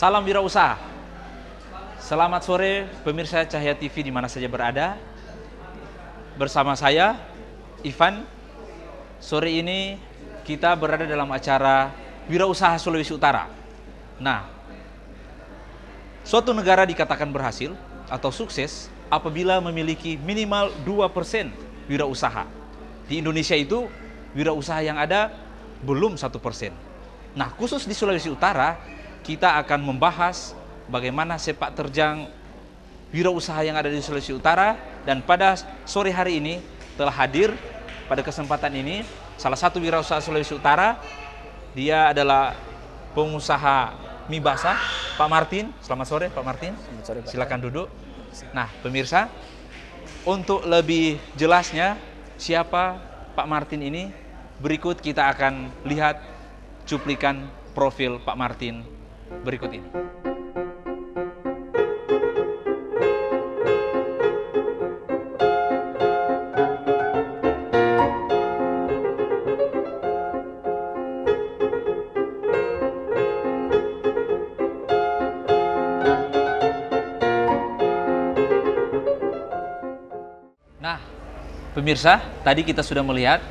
Salam wirausaha. Selamat sore pemirsa Cahaya TV di mana saja berada. Bersama saya, Ivan. Sore ini kita berada dalam acara Wirausaha Sulawesi Utara. Nah, suatu negara dikatakan berhasil atau sukses apabila memiliki minimal 2% wirausaha. Di Indonesia itu, wirausaha yang ada belum 1%. Nah, khusus di Sulawesi Utara, kita akan membahas bagaimana sepak terjang wirausaha yang ada di Sulawesi Utara. Dan pada sore hari ini telah hadir pada kesempatan ini salah satu wirausaha Sulawesi Utara. Dia adalah pengusaha mie basah, Pak Martin. Selamat sore Pak Martin. Selamat sore, Pak. Silakan duduk. Nah pemirsa, untuk lebih jelasnya siapa Pak Martin ini, berikut kita akan lihat cuplikan profil Pak Martin berikut ini. Nah, pemirsa, tadi kita sudah melihat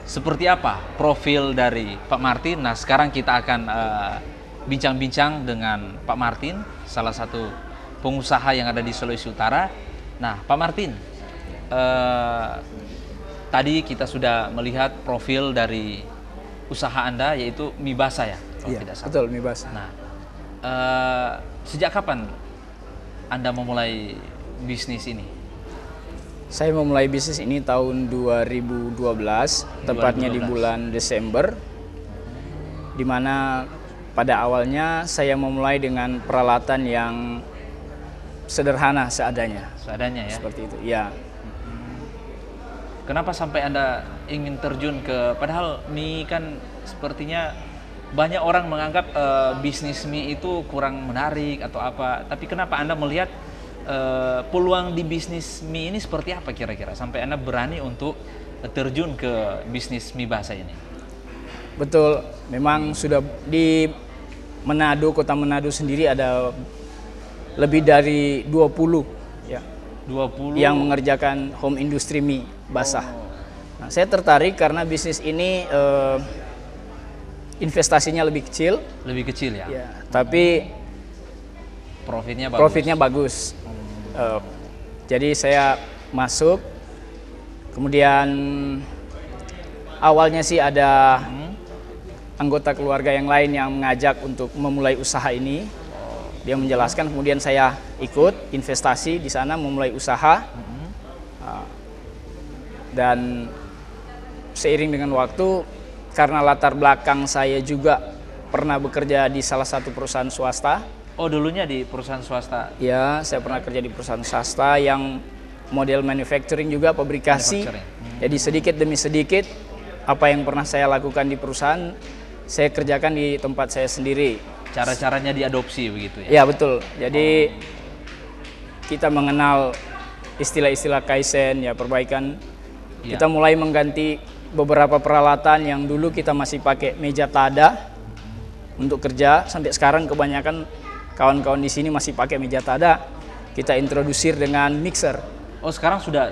seperti apa profil dari Pak Martin. Nah, sekarang kita akan bincang-bincang dengan Pak Martin, salah satu pengusaha yang ada di Sulawesi Utara. Nah, Pak Martin, tadi kita sudah melihat profil dari usaha Anda, yaitu mie basah ya? Iya, betul, mie basah. Nah, sejak kapan Anda memulai bisnis ini? Saya memulai bisnis ini tahun 2012, tepatnya di bulan Desember, di mana pada awalnya saya memulai dengan peralatan yang sederhana seadanya. Seadanya ya? Seperti itu, ya. Kenapa sampai Anda ingin terjun ke, padahal mie kan sepertinya banyak orang menganggap bisnis mie itu kurang menarik atau apa. Tapi kenapa Anda melihat peluang di bisnis mie ini seperti apa kira-kira sampai Anda berani untuk terjun ke bisnis mie basah ini? Betul, memang sudah di Manado, kota Manado sendiri ada lebih dari 20 ya. 20 yang mengerjakan home industry mie basah. Nah, saya tertarik karena bisnis ini investasinya lebih kecil. Lebih kecil ya? Ya, tapi profitnya bagus. Jadi saya masuk, kemudian awalnya sih ada anggota keluarga yang lain yang mengajak untuk memulai usaha ini. Dia menjelaskan, kemudian saya ikut investasi di sana, memulai usaha. Dan seiring dengan waktu, karena latar belakang saya juga pernah bekerja di salah satu perusahaan swasta. Oh, dulunya di perusahaan swasta? Ya, saya pernah kerja di perusahaan swasta yang model manufacturing juga, pabrikasi. Jadi sedikit demi sedikit, apa yang pernah saya lakukan di perusahaan, saya kerjakan di tempat saya sendiri. Cara-caranya diadopsi begitu ya? Ya, betul. Jadi kita mengenal istilah-istilah Kaizen, ya, perbaikan. Ya. Kita mulai mengganti beberapa peralatan yang dulu kita masih pakai meja tada untuk kerja. Sampai sekarang kebanyakan kawan-kawan di sini masih pakai meja tada. Kita introdusir dengan mixer. Oh, sekarang sudah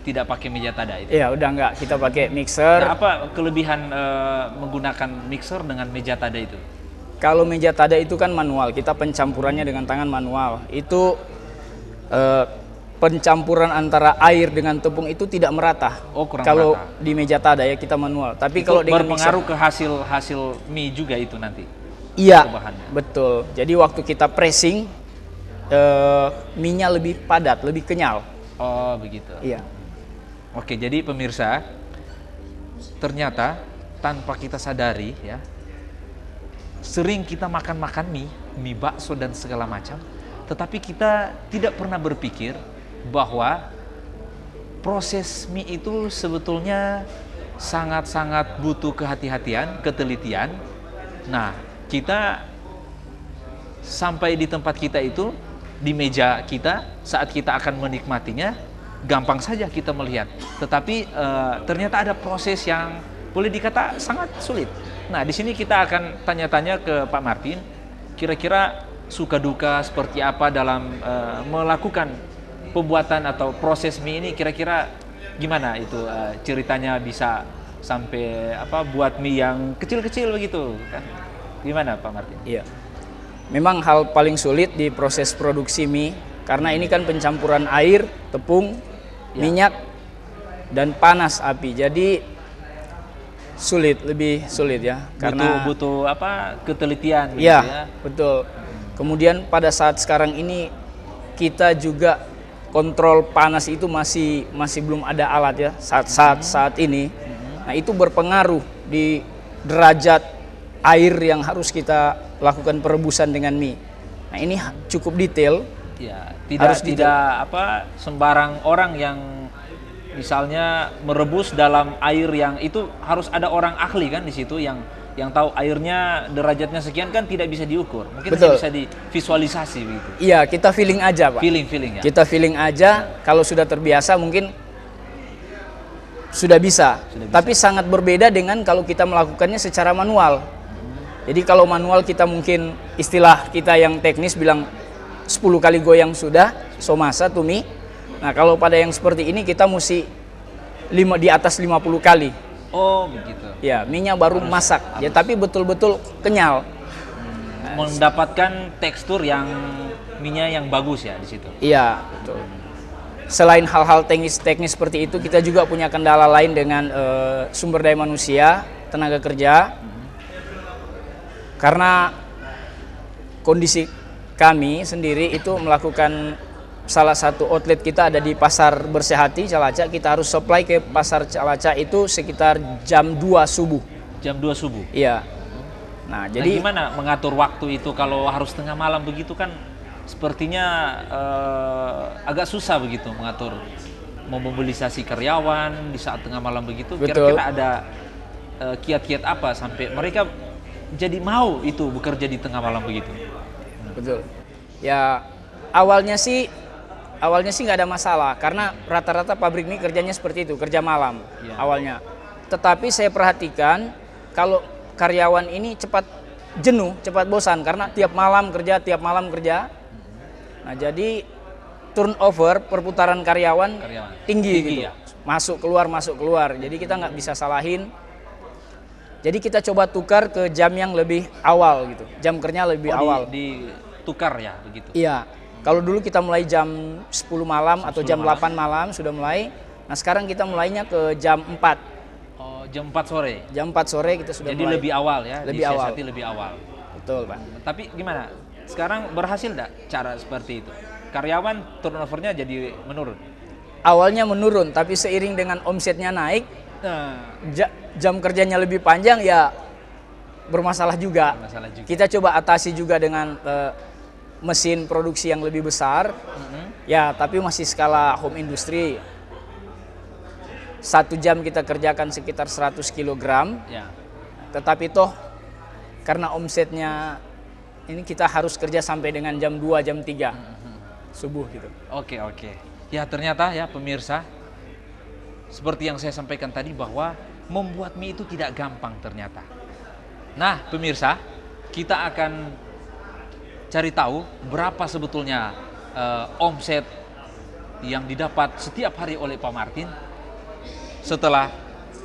tidak pakai meja tada itu? Iya, udah enggak. Kita pakai mixer. Nah, apa kelebihan menggunakan mixer dengan meja tada itu? Kalau meja tada itu kan manual, kita pencampurannya dengan tangan manual. Itu pencampuran antara air dengan tepung itu tidak merata. Oh, kurang kalau merata. Di meja tada ya kita manual. Tapi itu kalau dengan berpengaruh mixer, ke hasil mie juga itu nanti? iya, Bahannya. betul. Jadi waktu kita pressing, mie-nya lebih padat, lebih kenyal. Oh, begitu. Iya. Oke, jadi pemirsa, ternyata tanpa kita sadari ya, sering kita makan mie bakso dan segala macam, tetapi kita tidak pernah berpikir bahwa proses mie itu sebetulnya sangat-sangat butuh kehati-hatian, ketelitian. Nah, kita sampai di tempat kita itu, di meja kita, saat kita akan menikmatinya, gampang saja kita melihat. Tetapi ternyata ada proses yang boleh dikata sangat sulit. Nah, di sini kita akan tanya-tanya ke Pak Martin, kira-kira suka duka seperti apa dalam melakukan pembuatan atau proses mie ini, kira-kira gimana itu ceritanya bisa sampai buat mie yang kecil-kecil begitu kan? Gimana Pak Martin? Iya. Memang hal paling sulit di proses produksi mie karena ini kan pencampuran air, tepung, minyak dan panas api. Jadi lebih sulit ya karena butuh ketelitian gitu ya. ya. Betul. Kemudian pada saat sekarang ini kita juga kontrol panas itu masih belum ada alat ya saat ini. Nah, itu berpengaruh di derajat air yang harus kita lakukan perebusan dengan mie. Nah, ini cukup detail. Ya, tidak sembarang orang yang misalnya merebus dalam air yang itu harus ada orang ahli kan di situ yang tahu airnya derajatnya sekian kan tidak bisa diukur. Mungkin hanya bisa divisualisasi begitu. Iya, kita feeling aja, Pak. Feeling ya. Kita feeling aja, kalau sudah terbiasa mungkin sudah bisa. Tapi sangat berbeda dengan kalau kita melakukannya secara manual. Jadi kalau manual kita mungkin istilah kita yang teknis bilang 10 kali goyang sudah, somasa tumi. Nah, kalau pada yang seperti ini kita mesti di atas 50 kali. Oh, begitu. Ya, minyak baru masak. Ya, tapi betul-betul kenyal. Mendapatkan tekstur yang minyak yang bagus ya di situ. Iya, betul. Selain hal-hal teknis seperti itu, kita juga punya kendala lain dengan sumber daya manusia, tenaga kerja. Karena kondisi kami sendiri itu melakukan salah satu outlet kita ada di Pasar Bersehati, Calacak. Kita harus supply ke Pasar Calacak itu sekitar jam 2 subuh. Jam 2 subuh? Iya. Nah, jadi gimana mengatur waktu itu kalau harus tengah malam begitu kan sepertinya agak susah begitu mengatur, memobilisasi karyawan di saat tengah malam begitu. Kira-kira ada kiat-kiat apa sampai mereka jadi mau itu bekerja di tengah malam begitu? Betul. Ya, awalnya sih nggak ada masalah karena rata-rata pabrik mie kerjanya seperti itu, kerja malam awalnya. Tetapi saya perhatikan kalau karyawan ini cepat jenuh, cepat bosan karena tiap malam kerja. Nah, jadi turnover perputaran karyawan tinggi gitu. Ya? Masuk keluar. Jadi kita nggak bisa salahin. Jadi kita coba tukar ke jam yang lebih awal gitu. Jam kerja lebih awal. Ditukar ya begitu. Iya. Kalau dulu kita mulai jam 10 malam atau jam 8 malam sudah mulai. Nah, sekarang kita mulainya ke jam 4. Oh, jam 4 sore. Jam 4 sore kita sudah jadi mulai. Jadi lebih awal ya. Lebih awal. Lebih awal. Betul, Pak. Tapi gimana? Sekarang berhasil enggak cara seperti itu? Karyawan turnovernya jadi menurun. Awalnya menurun, tapi seiring dengan omsetnya naik, jam kerjanya lebih panjang ya bermasalah juga. Kita coba atasi juga dengan mesin produksi yang lebih besar. Ya, tapi masih skala home industry. 1 jam kita kerjakan sekitar 100 kg. Ya. Tetapi toh karena omsetnya ini kita harus kerja sampai dengan jam 2, jam 3 subuh gitu. Oke. Ya, ternyata ya pemirsa, seperti yang saya sampaikan tadi bahwa membuat mie itu tidak gampang ternyata. Nah, pemirsa, kita akan cari tahu berapa sebetulnya omset yang didapat setiap hari oleh Pak Martin setelah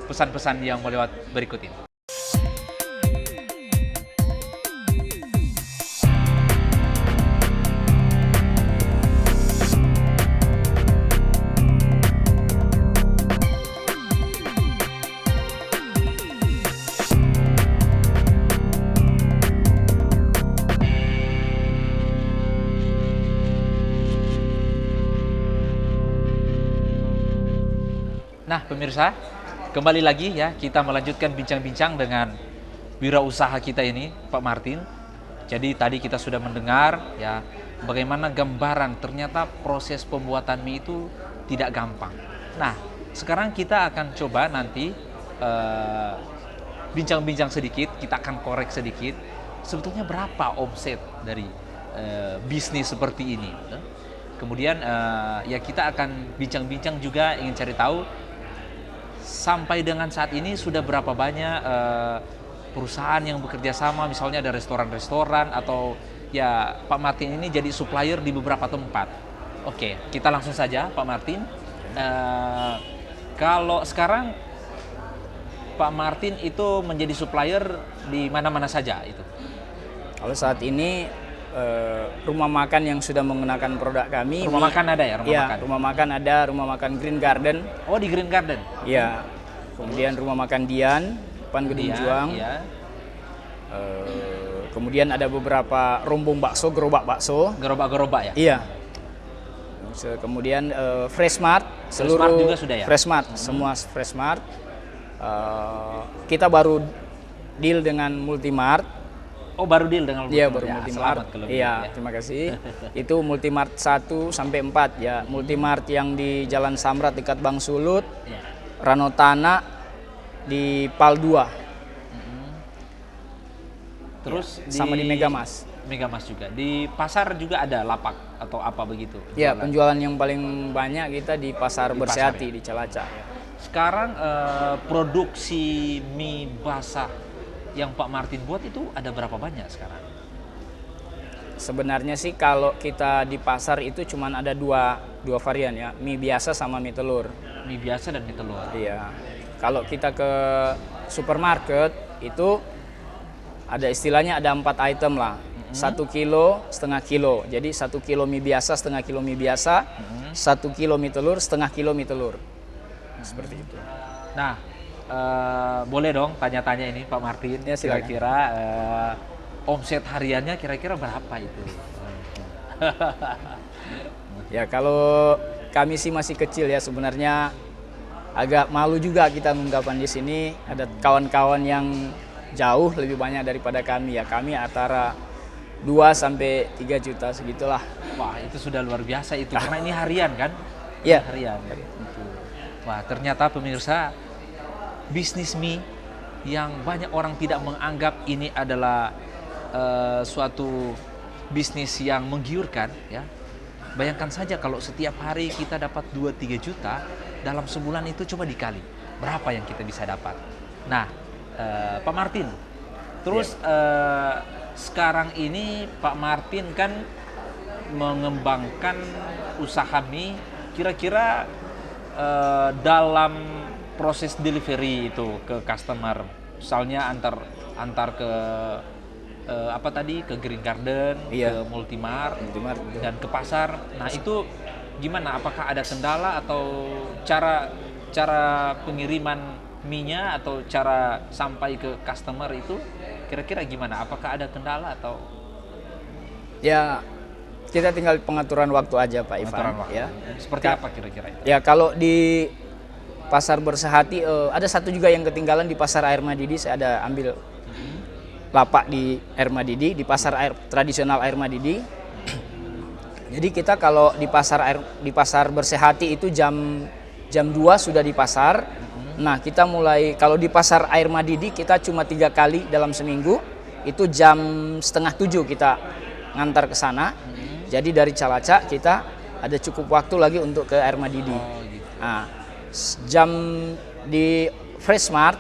pesan-pesan yang melewat berikut ini. Nah, pemirsa, kembali lagi ya, kita melanjutkan bincang-bincang dengan wirausaha kita ini, Pak Martin. Jadi tadi kita sudah mendengar ya bagaimana gambaran ternyata proses pembuatan mie itu tidak gampang. Nah, sekarang kita akan coba nanti bincang-bincang sedikit, kita akan korek sedikit. Sebetulnya berapa omset dari bisnis seperti ini? Kemudian ya kita akan bincang-bincang juga, ingin cari tahu sampai dengan saat ini sudah berapa banyak perusahaan yang bekerja sama, misalnya ada restoran-restoran atau ya Pak Martin ini jadi supplier di beberapa tempat. Oke, kita langsung saja Pak Martin. Kalau sekarang Pak Martin itu menjadi supplier di mana-mana saja itu? Kalau saat ini rumah makan yang sudah menggunakan produk kami. Rumah makan ada ya? Rumah makan ada, rumah makan Green Garden. Oh, di Green Garden? Iya. Kemudian rumah makan Dian, depan Gedung Juang. Iya. Kemudian ada beberapa rombong bakso, gerobak bakso. Gerobak-gerobak ya? Iya. Kemudian Freshmart, seluruh juga sudah ya? Freshmart, semua Freshmart. Kita baru deal dengan Multimart. Oh, baru deal dengan Multimart? Iya, baru Multimart. Iya, terima kasih. Itu Multimart 1 sampai 4 ya. Multimart yang di Jalan Samrat dekat Bang Sulut, Ya. Ranotana di Pal 2. Terus sama di Megamas. Megamas juga. Di pasar juga ada lapak atau apa begitu? Iya, penjualan yang paling banyak kita di Pasar Bersehati ya? di Cilacap. Sekarang produksi mie basah yang Pak Martin buat itu ada berapa banyak sekarang? Sebenarnya sih kalau kita di pasar itu cuma ada dua varian ya, mie biasa sama mie telur. Mie biasa dan mie telur. Iya. Kalau kita ke supermarket itu ada istilahnya ada 4 item lah. 1 kilo, setengah kilo. Jadi 1 kilo mie biasa, setengah kilo mie biasa, 1 kilo mie telur, setengah kilo mie telur. Seperti itu. Nah, boleh dong tanya-tanya ini Pak Martin, Ya, silakan. kira-kira omset hariannya kira-kira berapa itu? Ya kalau kami sih masih kecil ya, sebenarnya agak malu juga kita mengungkapkan di sini. Ada kawan-kawan yang jauh lebih banyak daripada kami ya. Kami antara 2 sampai 3 juta segitulah. Wah, itu sudah luar biasa itu, karena ini harian kan? Iya. Harian. Wah, ternyata pemirsa, bisnis mie yang banyak orang tidak menganggap ini adalah suatu bisnis yang menggiurkan ya. Bayangkan saja kalau setiap hari kita dapat 2-3 juta, dalam sebulan itu coba dikali berapa yang kita bisa dapat. Nah, Pak Martin, terus sekarang ini Pak Martin kan mengembangkan usaha mie, kira-kira dalam proses delivery itu ke customer, misalnya antar ke apa tadi, ke Green Garden, Iya. ke Multimart, Multimart, betul. dan ke pasar. Nah, itu gimana? Apakah ada kendala atau cara pengiriman mie-nya atau cara sampai ke customer itu kira-kira gimana? Apakah ada kendala atau Ya kita tinggal pengaturan waktu aja Pak Ivan. pengaturan waktu? Ya. Seperti apa kira-kira itu? Ya kalau di Pasar Bersehati ada satu juga yang ketinggalan di Pasar Air Madidi. Saya ada ambil lapak di Air Madidi, di pasar air tradisional Air Madidi. Jadi kita kalau di Pasar Bersehati itu jam 2 sudah di pasar. Nah, kita mulai kalau di Pasar Air Madidi kita cuma 3 kali dalam seminggu. Itu jam 6:30 kita ngantar ke sana. Jadi dari Cilacap kita ada cukup waktu lagi untuk ke Air Madidi. Oh, gitu. Nah, jam di Freshmart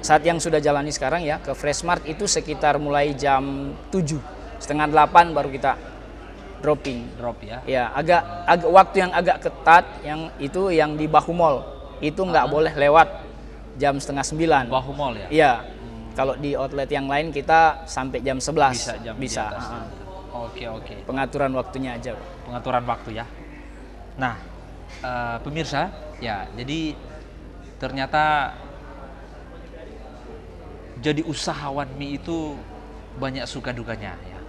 saat yang sudah jalani sekarang ya, ke Freshmart itu sekitar mulai jam 7, setengah 8 baru kita dropping. Drop ya. Ya, agak waktu yang agak ketat yang itu yang di Bahu Mall. Itu nggak boleh lewat jam setengah 9. Bahu Mall ya? Iya. Kalau di outlet yang lain kita sampai jam 11. Bisa jam di Bisa. atas. Oke. Pengaturan waktunya aja, Pak. Pengaturan waktu ya. Nah, pemirsa, ya, jadi ternyata jadi usahawan mie itu banyak suka dukanya ya.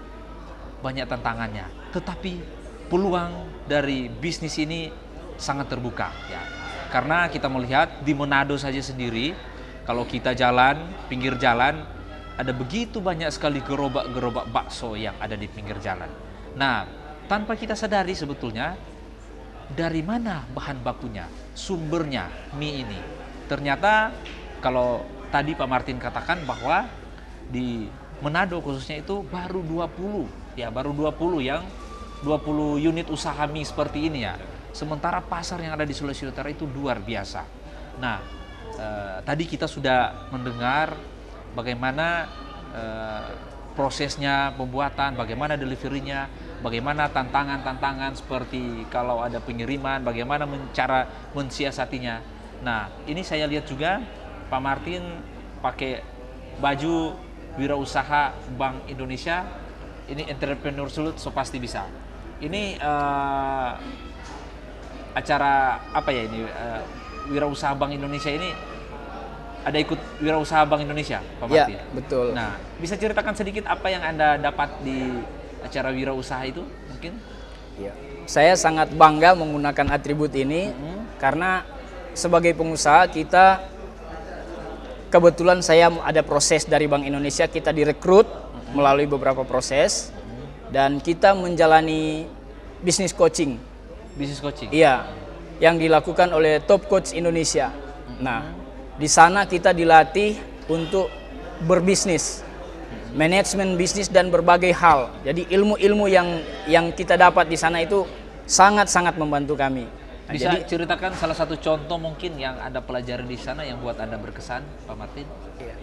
Banyak tantangannya. Tetapi peluang dari bisnis ini sangat terbuka ya. Karena kita melihat di Manado saja sendiri, kalau kita jalan, pinggir jalan, ada begitu banyak sekali gerobak-gerobak bakso yang ada di pinggir jalan. Nah, tanpa kita sadari sebetulnya, dari mana bahan bakunya, sumbernya mie ini. Ternyata kalau tadi Pak Martin katakan bahwa di Manado khususnya itu baru 20 unit usaha mie seperti ini ya. Sementara pasar yang ada di Sulawesi Utara itu luar biasa. Nah, tadi kita sudah mendengar bagaimana prosesnya pembuatan, bagaimana deliverynya, bagaimana tantangan-tantangan seperti kalau ada pengiriman, bagaimana cara mensiasatinya. Nah, ini saya lihat juga Pak Martin pakai baju wirausaha Bank Indonesia. Ini entrepreneur sulut so pasti bisa. Ini acara apa ya ini? Wirausaha Bank Indonesia ini ada ikut wirausaha Bank Indonesia, Pak Martin? Ya, betul. Nah, bisa ceritakan sedikit apa yang Anda dapat di acara wirausaha itu mungkin? Ya. Saya sangat bangga menggunakan atribut ini karena sebagai pengusaha kita kebetulan saya ada proses dari Bank Indonesia, kita direkrut melalui beberapa proses dan kita menjalani bisnis coaching. Bisnis coaching? Iya, yang dilakukan oleh Top Coach Indonesia. Nah, di sana kita dilatih untuk berbisnis, manajemen bisnis dan berbagai hal. Jadi ilmu-ilmu yang kita dapat di sana itu sangat-sangat membantu kami. Nah, bisa jadi, ceritakan salah satu contoh mungkin yang Anda pelajari di sana yang buat Anda berkesan, Pak Martin? Iya.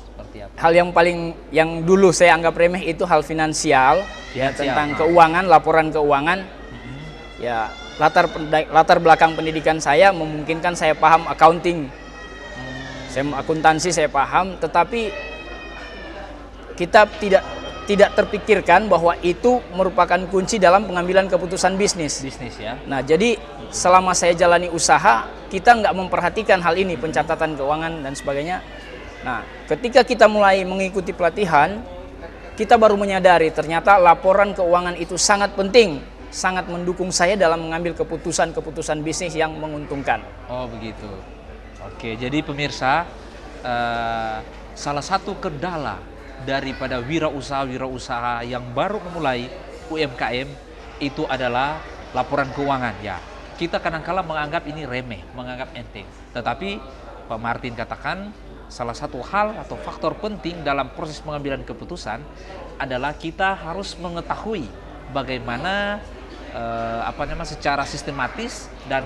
Seperti apa? Hal yang dulu saya anggap remeh itu hal finansial, ya tentang keuangan, laporan keuangan. Ya, latar belakang pendidikan saya memungkinkan saya paham accounting. Saya akuntansi saya paham, tetapi kita tidak terpikirkan bahwa itu merupakan kunci dalam pengambilan keputusan bisnis. Bisnis ya. Nah, jadi selama saya jalani usaha, kita nggak memperhatikan hal ini, pencatatan keuangan dan sebagainya. Nah, ketika kita mulai mengikuti pelatihan, kita baru menyadari ternyata laporan keuangan itu sangat penting, sangat mendukung saya dalam mengambil keputusan-keputusan bisnis yang menguntungkan. Oh begitu. Oke, jadi pemirsa, salah satu kendala daripada wirausaha yang baru memulai UMKM itu adalah laporan keuangan ya. Kita kadang-kala menganggap ini remeh, menganggap enteng. Tetapi Pak Martin katakan salah satu hal atau faktor penting dalam proses pengambilan keputusan adalah kita harus mengetahui bagaimana secara sistematis dan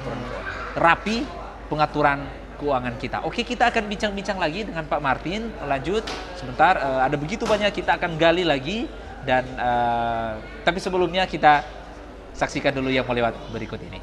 rapi pengaturan keuangan kita. Oke, kita akan bincang-bincang lagi dengan Pak Martin. Lanjut sebentar, ada begitu banyak kita akan gali lagi dan tapi sebelumnya kita saksikan dulu yang mau lewat berikut ini.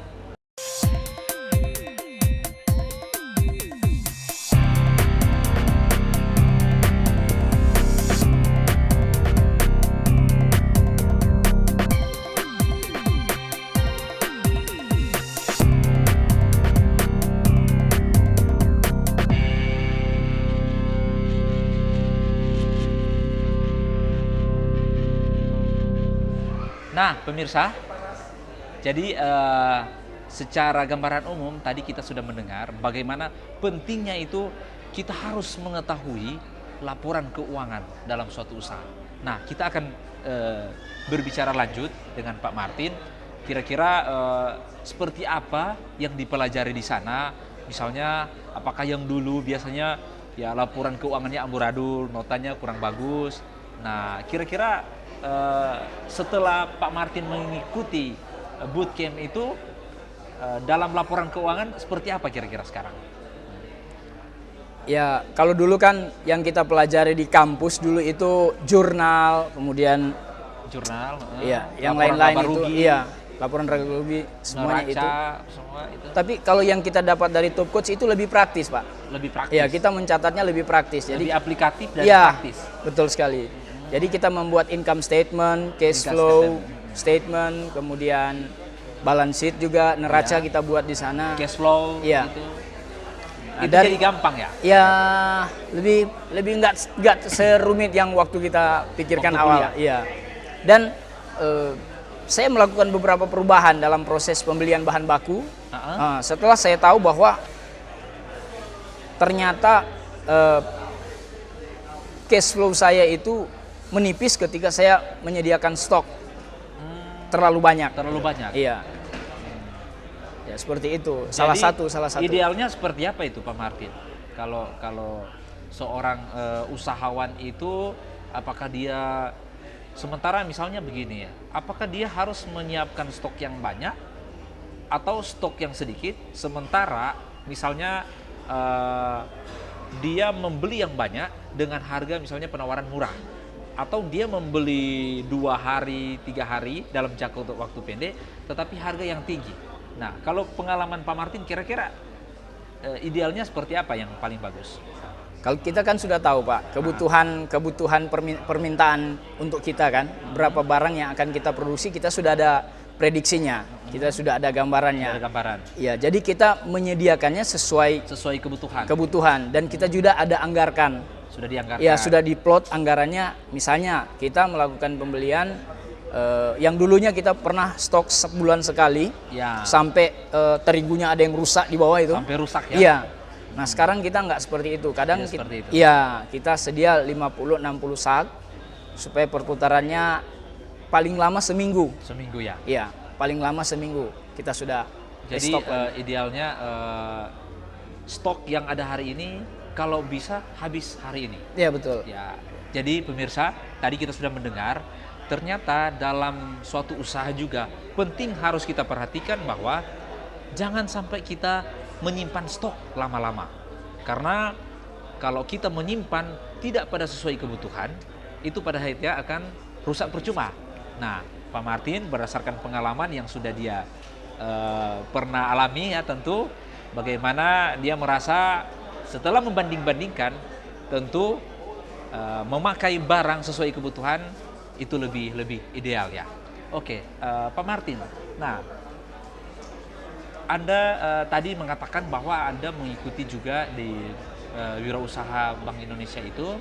Nah, pemirsa, jadi secara gambaran umum tadi kita sudah mendengar bagaimana pentingnya itu kita harus mengetahui laporan keuangan dalam suatu usaha. Nah, kita akan berbicara lanjut dengan Pak Martin. Kira-kira seperti apa yang dipelajari di sana? Misalnya, apakah yang dulu biasanya ya laporan keuangannya amburadul, notanya kurang bagus. Nah, kira-kira setelah Pak Martin mengikuti bootcamp itu dalam laporan keuangan seperti apa kira-kira sekarang? Ya, kalau dulu kan yang kita pelajari di kampus dulu itu jurnal, kemudian jurnal, iya, yang lain-lain itu, iya, laporan rugi semuanya neraca, semua itu. Tapi kalau yang kita dapat dari Top Coach itu lebih praktis, Pak. Lebih praktis. Ya, kita mencatatnya lebih praktis. Lebih aplikatif dan ya, praktis. Betul sekali. Jadi kita membuat income statement, cash flow statement, kemudian balance sheet juga, neraca kita buat di sana. Cash flow iya. gitu. Nah, itu dari, jadi gampang ya? Ya, lebih nggak serumit yang waktu kita pikirkan waktu awal. kuliah. Iya. Dan saya melakukan beberapa perubahan dalam proses pembelian bahan baku. Setelah saya tahu bahwa ternyata cash flow saya itu menipis ketika saya menyediakan stok terlalu banyak. Terlalu banyak. Iya. Ya seperti itu. Salah satu. Idealnya seperti apa itu Pak Martin? Kalau seorang usahawan itu apakah dia sementara misalnya begini ya, apakah dia harus menyiapkan stok yang banyak atau stok yang sedikit sementara misalnya dia membeli yang banyak dengan harga misalnya penawaran murah, atau dia membeli 2 hari, 3 hari dalam jangka waktu pendek, tetapi harga yang tinggi. Nah, kalau pengalaman Pak Martin, kira-kira idealnya seperti apa yang paling bagus? Kalau kita kan sudah tahu Pak, kebutuhan permintaan untuk kita kan, berapa barang yang akan kita produksi, kita sudah ada prediksinya, kita sudah ada gambarannya. Ada gambaran. Ya, jadi kita menyediakannya sesuai kebutuhan dan kita juga ada anggarkan. Sudah dianggarkan. Ya, sudah diplot anggarannya. Misalnya kita melakukan pembelian yang dulunya kita pernah stok sebulan sekali, ya, sampai terigunya ada yang rusak di bawah itu. Sampai rusak ya? Iya. Nah, sekarang kita nggak seperti itu. Kadang kita sedia 50-60 sak supaya perputarannya paling lama seminggu. Seminggu ya? Iya, paling lama seminggu kita sudah. Jadi idealnya stok yang ada hari ini kalau bisa habis hari ini. Iya, betul. Ya. Jadi pemirsa, tadi kita sudah mendengar ternyata dalam suatu usaha juga penting harus kita perhatikan bahwa jangan sampai kita menyimpan stok lama-lama. Karena kalau kita menyimpan tidak pada sesuai kebutuhan, itu pada akhirnya akan rusak percuma. Nah, Pak Martin berdasarkan pengalaman yang sudah dia pernah alami ya, tentu bagaimana dia merasa setelah membanding-bandingkan, tentu memakai barang sesuai kebutuhan itu lebih ideal ya. Oke, Pak Martin. Nah, Anda tadi mengatakan bahwa Anda mengikuti juga di Wirausaha Bank Indonesia itu.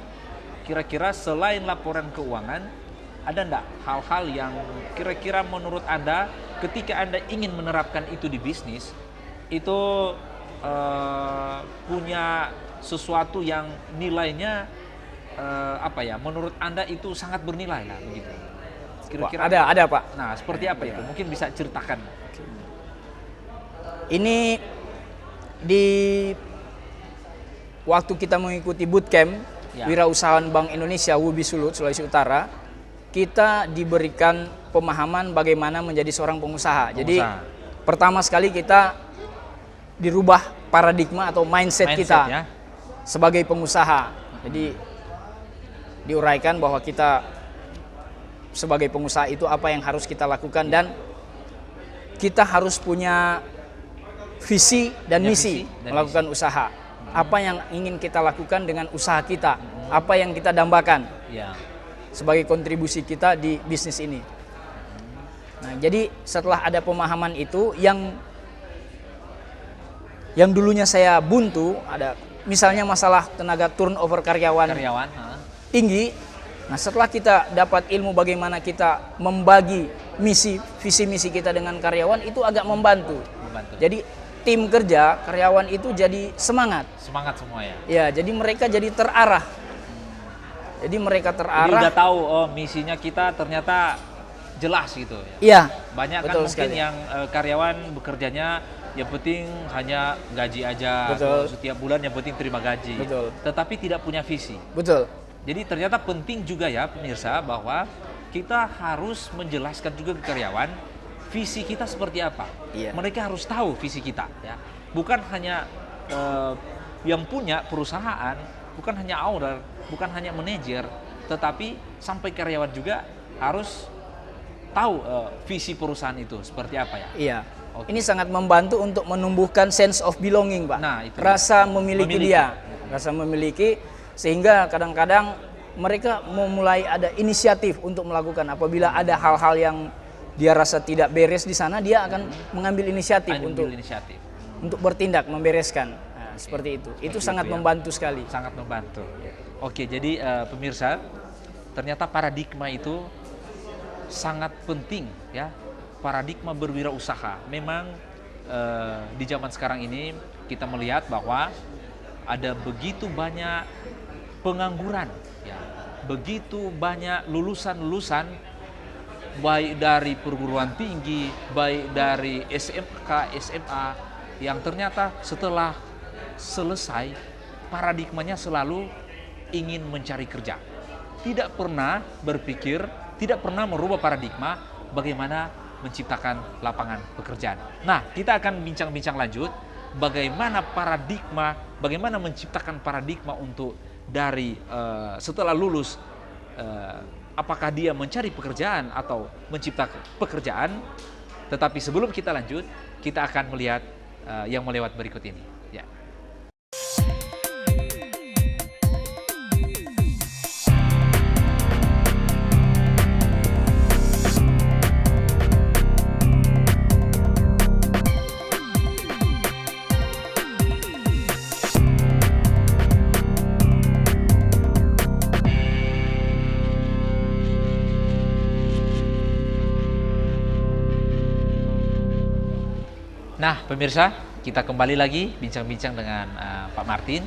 Kira-kira selain laporan keuangan, ada enggak hal-hal yang kira-kira menurut Anda ketika Anda ingin menerapkan itu di bisnis, itu punya sesuatu yang nilainya menurut Anda itu sangat bernilai lah begitu? Kira-kira ada Pak. Nah, seperti apa itu? Mungkin bisa ceritakan. Ini di waktu kita mengikuti bootcamp Wirausahaan Bank Indonesia Wubi Sulut, Sulawesi Utara, kita diberikan pemahaman bagaimana menjadi seorang pengusaha. Jadi pertama sekali kita dirubah paradigma atau mindset kita ya, sebagai pengusaha. Jadi diuraikan bahwa kita sebagai pengusaha itu apa yang harus kita lakukan, dan kita harus punya visi dan misi melakukan usaha. Apa yang ingin kita lakukan dengan usaha kita, apa yang kita dambakan sebagai kontribusi kita di bisnis ini. Nah, jadi setelah ada pemahaman itu, yang dulunya saya buntu, ada misalnya masalah tenaga turnover karyawan tinggi. Nah, setelah kita dapat ilmu bagaimana kita membagi visi misi kita dengan karyawan, itu agak membantu. Jadi tim kerja, karyawan itu jadi semangat semua ya. Ya, jadi mereka jadi terarah. Jadi udah tahu, oh misinya kita ternyata jelas gitu ya. Iya. Banyak kan mungkin sekali yang karyawan bekerjanya yang penting hanya gaji aja, setiap bulan yang penting terima gaji. Betul. Tetapi tidak punya visi. Betul. Jadi ternyata penting juga ya pemirsa, bahwa kita harus menjelaskan juga ke karyawan visi kita seperti apa. Iya. Mereka harus tahu visi kita ya. Bukan hanya yang punya perusahaan, bukan hanya owner, bukan hanya manajer, tetapi sampai karyawan juga harus tahu visi perusahaan itu seperti apa ya. Iya. Okay. Ini sangat membantu untuk menumbuhkan sense of belonging, Pak. Nah, itu rasa memiliki dia, rasa memiliki, sehingga kadang-kadang mereka memulai ada inisiatif untuk melakukan. Apabila ada hal-hal yang dia rasa tidak beres di sana, dia akan mengambil inisiatif untuk bertindak membereskan. Nah, seperti itu. Itu sangat membantu sekali. Sangat membantu. Oke, jadi pemirsa, ternyata paradigma itu sangat penting ya. Paradigma berwirausaha. Memang di zaman sekarang ini kita melihat bahwa ada begitu banyak pengangguran ya. Begitu banyak lulusan baik dari perguruan tinggi, baik dari SMK, SMA, yang ternyata setelah selesai paradigmanya selalu ingin mencari kerja. Tidak pernah berpikir, tidak pernah merubah paradigma bagaimana menciptakan lapangan pekerjaan. Nah, kita akan bincang-bincang lanjut bagaimana bagaimana menciptakan paradigma untuk dari setelah lulus, apakah dia mencari pekerjaan atau menciptakan pekerjaan. Tetapi sebelum kita lanjut, kita akan melihat yang melewat berikut ini. Ya. Nah, pemirsa, kita kembali lagi bincang-bincang dengan Pak Martin.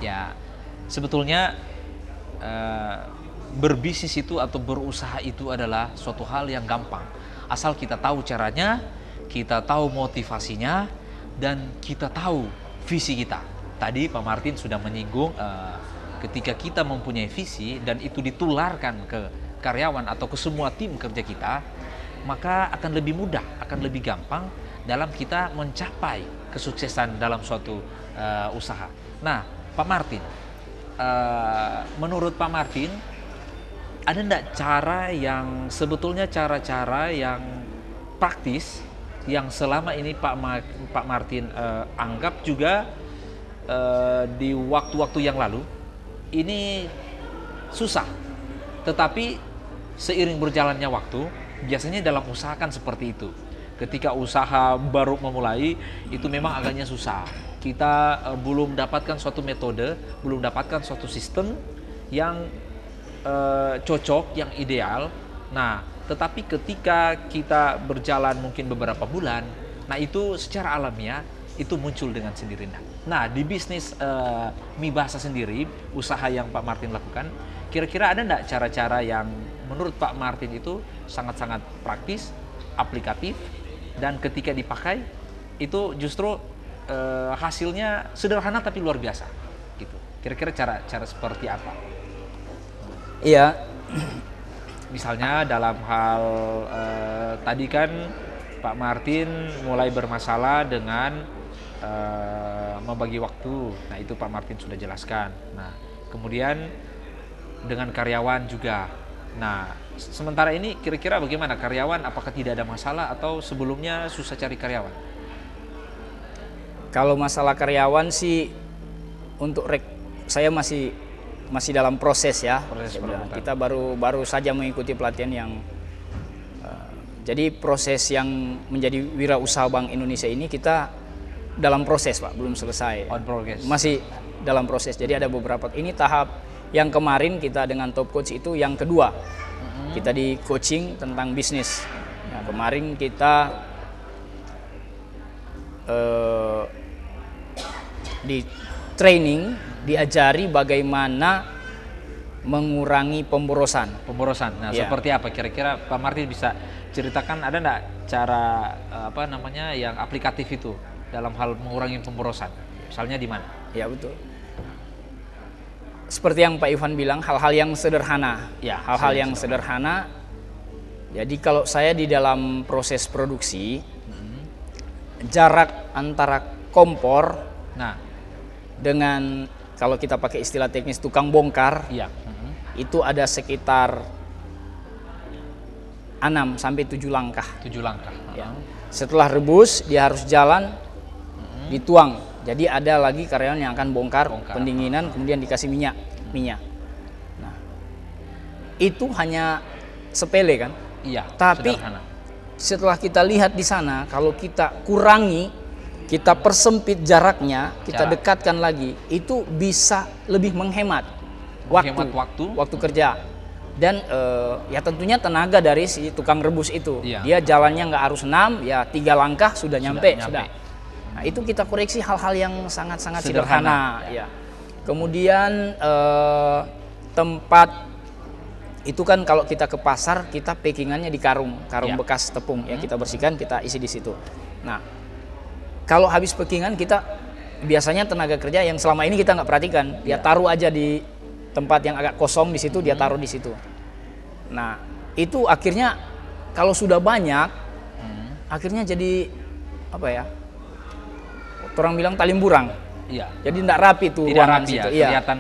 Ya, sebetulnya berbisnis itu atau berusaha itu adalah suatu hal yang gampang. Asal kita tahu caranya, kita tahu motivasinya, dan kita tahu visi kita. Tadi Pak Martin sudah menyinggung ketika kita mempunyai visi dan itu ditularkan ke karyawan atau ke semua tim kerja kita, maka akan lebih mudah, akan lebih gampang dalam kita mencapai kesuksesan dalam suatu usaha. Nah, Pak Martin, menurut Pak Martin, ada enggak cara yang sebetulnya cara-cara yang praktis yang selama ini Pak Martin anggap juga di waktu-waktu yang lalu ini susah, tetapi seiring berjalannya waktu biasanya dalam usaha kan seperti itu. Ketika usaha baru memulai, itu memang agaknya susah. Kita belum dapatkan suatu metode, belum dapatkan suatu sistem yang cocok, yang ideal. Nah, tetapi ketika kita berjalan mungkin beberapa bulan, nah itu secara alamiah itu muncul dengan sendirinya. Nah, di bisnis Mibahasa sendiri, usaha yang Pak Martin lakukan, kira-kira ada enggak cara-cara yang menurut Pak Martin itu sangat-sangat praktis, aplikatif, dan ketika dipakai itu justru hasilnya sederhana tapi luar biasa gitu. Kira-kira cara seperti apa? Iya. Misalnya dalam hal tadi kan Pak Martin mulai bermasalah dengan membagi waktu. Nah, itu Pak Martin sudah jelaskan. Nah, kemudian dengan karyawan juga. Nah, sementara ini kira-kira bagaimana karyawan? Apakah tidak ada masalah atau sebelumnya susah cari karyawan? Kalau masalah karyawan sih untuk saya masih dalam proses ya. Kita baru saja mengikuti pelatihan yang jadi proses yang menjadi wirausaha Bank Indonesia ini kita dalam proses, Pak, belum selesai. On progress. Masih dalam proses. Jadi ada beberapa, ini tahap yang kemarin kita dengan Top Coach itu yang kedua. Kita di coaching tentang bisnis. Nah, kemarin kita di training diajari bagaimana mengurangi pemborosan. Nah, seperti apa kira-kira Pak Martin bisa ceritakan, ada enggak cara yang aplikatif itu dalam hal mengurangi pemborosan? Misalnya di mana? Ya, betul. Seperti yang Pak Ivan bilang, hal-hal yang sederhana. Ya, hal-hal yang sederhana. Jadi kalau saya di dalam proses produksi, jarak antara kompor dengan, kalau kita pakai istilah teknis, tukang bongkar, itu ada sekitar 6 sampai 7 langkah. 7 langkah. Ya. Setelah rebus, dia harus jalan, dituang. Jadi ada lagi karyawan yang akan bongkar. Pendinginan, kemudian dikasih minyak. Nah, itu hanya sepele kan? Iya. Tapi sederhana. Setelah kita lihat di sana, kalau kita kurangi, kita persempit jaraknya, kita dekatkan lagi, itu bisa lebih menghemat waktu kerja. Dan ya tentunya tenaga dari si tukang rebus itu. Iya. Dia jalannya nggak harus 6, ya 3 langkah sudah nyampe. Nah, itu kita koreksi hal-hal yang sangat-sangat sederhana. Ya. Kemudian tempat itu kan kalau kita ke pasar, kita packingannya di karung bekas tepung ya, kita bersihkan, kita isi di situ. Nah, kalau habis packingan kita biasanya tenaga kerja yang selama ini kita nggak perhatikan, dia taruh aja di tempat yang agak kosong di situ, dia taruh di situ. Nah, itu akhirnya kalau sudah banyak, akhirnya jadi apa ya? orang bilang talimburang. Iya. Jadi tidak rapi tuh Tidak ruangan rapi ya, situ. Iya. kelihatan